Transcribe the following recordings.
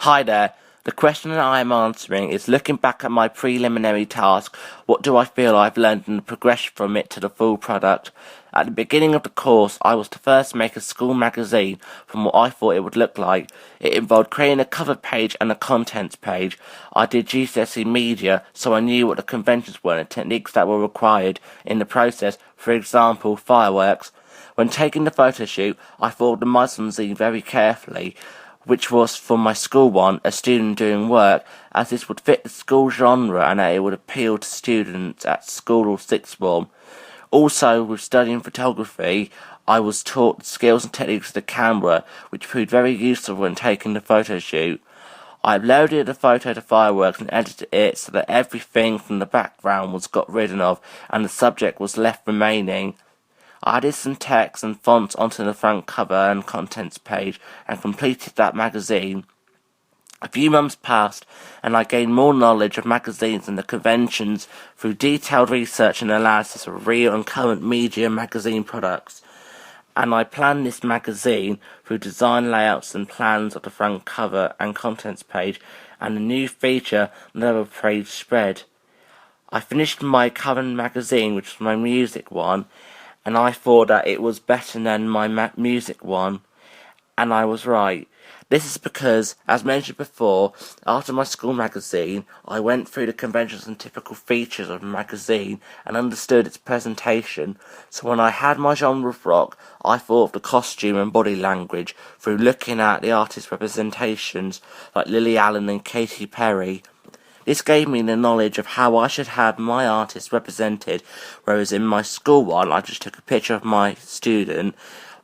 Hi there. The question that I am answering is, looking back at my preliminary task, what do I feel I've learned in the progression from it to the full product? At the beginning of the course, I was to first make a school magazine from what I thought it would look like. It involved creating a cover page and a contents page. I did GCSE media, so I knew what the conventions were and techniques that were required in the process, for example, fireworks. When taking the photo shoot, I thought of the Muslim zine very carefully, which was for my school one, a student doing work, as this would fit the school genre and that it would appeal to students at school or sixth form. Also, with studying photography, I was taught the skills and techniques of the camera, which proved very useful when taking the photo shoot. I uploaded the photo to Fireworks and edited it so that everything from the background was got rid of and the subject was left remaining. I added some text and fonts onto the front cover and contents page and completed that magazine. A few months passed, and I gained more knowledge of magazines and the conventions through detailed research and analysis of real and current media magazine products. And I planned this magazine through design layouts and plans of the front cover and contents page and a new feature level page spread. I finished my current magazine, which was my music one, and I thought that it was better than my music one, and I was right. This is because, as mentioned before, after my school magazine, I went through the conventions and typical features of a magazine and understood its presentation, so when I had my genre of rock, I thought of the costume and body language through looking at the artist representations like Lily Allen and Katy Perry. This gave me the knowledge of how I should have my artist represented, whereas in my school one I just took a picture of my student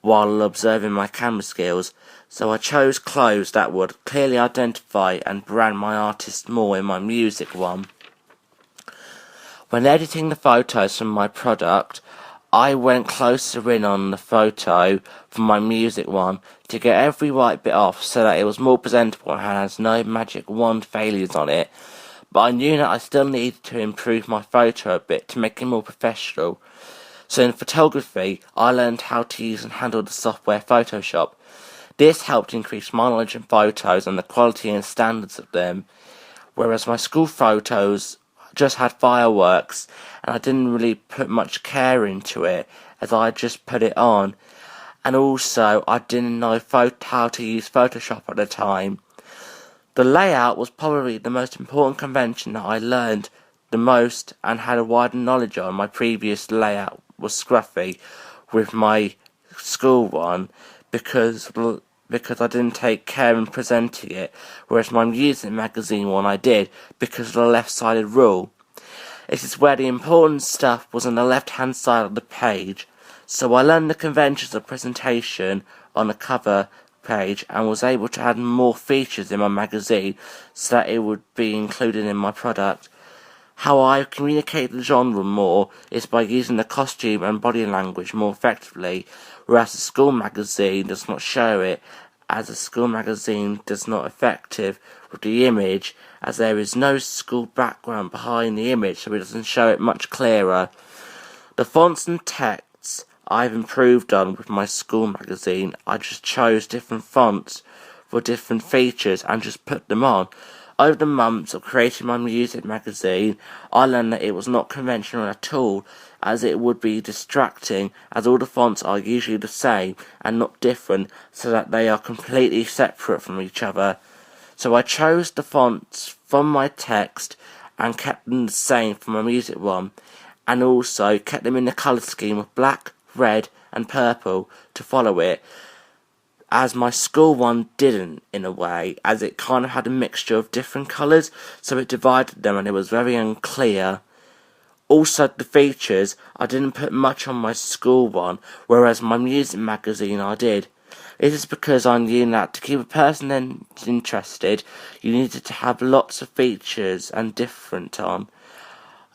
while observing my camera skills, so I chose clothes that would clearly identify and brand my artist more in my music one. When editing the photos from my product, I went closer in on the photo from my music one to get every right bit off so that it was more presentable and has no magic wand failures on it. But I knew that I still needed to improve my photo a bit to make it more professional. So in photography, I learned how to use and handle the software Photoshop. This helped increase my knowledge in photos and the quality and standards of them, whereas my school photos just had fireworks and I didn't really put much care into it as I just put it on. And also, I didn't know how to use Photoshop at the time. The layout was probably the most important convention that I learned the most and had a wider knowledge on. My previous layout was scruffy with my school one because I didn't take care in presenting it, whereas my music magazine one I did because of the left-sided rule. It is where the important stuff was on the left-hand side of the page, so I learned the conventions of presentation on the cover page and was able to add more features in my magazine so that it would be included in my product. How I communicate the genre more is by using the costume and body language more effectively, whereas the school magazine does not show it, as a school magazine does not effective with the image, as there is no school background behind the image, so it doesn't show it much clearer. The fonts and texts I've improved on with my school magazine. I just chose different fonts for different features and just put them on. Over the months of creating my music magazine, I learned that it was not conventional at all, as it would be distracting, as all the fonts are usually the same and not different, so that they are completely separate from each other. So I chose the fonts from my text and kept them the same for my music one, and also kept them in the colour scheme of black, red and purple to follow it, as my school one didn't, in a way, as it kind of had a mixture of different colours, so it divided them and it was very unclear. Also, the features, I didn't put much on my school one, whereas my music magazine I did. It is because I knew that to keep a person interested, you needed to have lots of features and different on.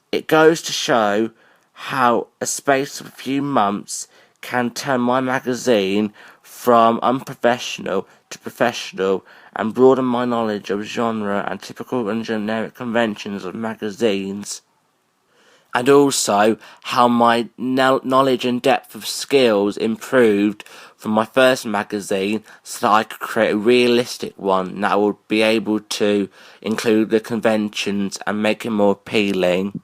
It goes to show how a space of a few months can turn my magazine from unprofessional to professional and broaden my knowledge of genre and typical and generic conventions of magazines. and also how my knowledge and depth of skills improved from my first magazine, so that I could create a realistic one that would be able to include the conventions and make it more appealing.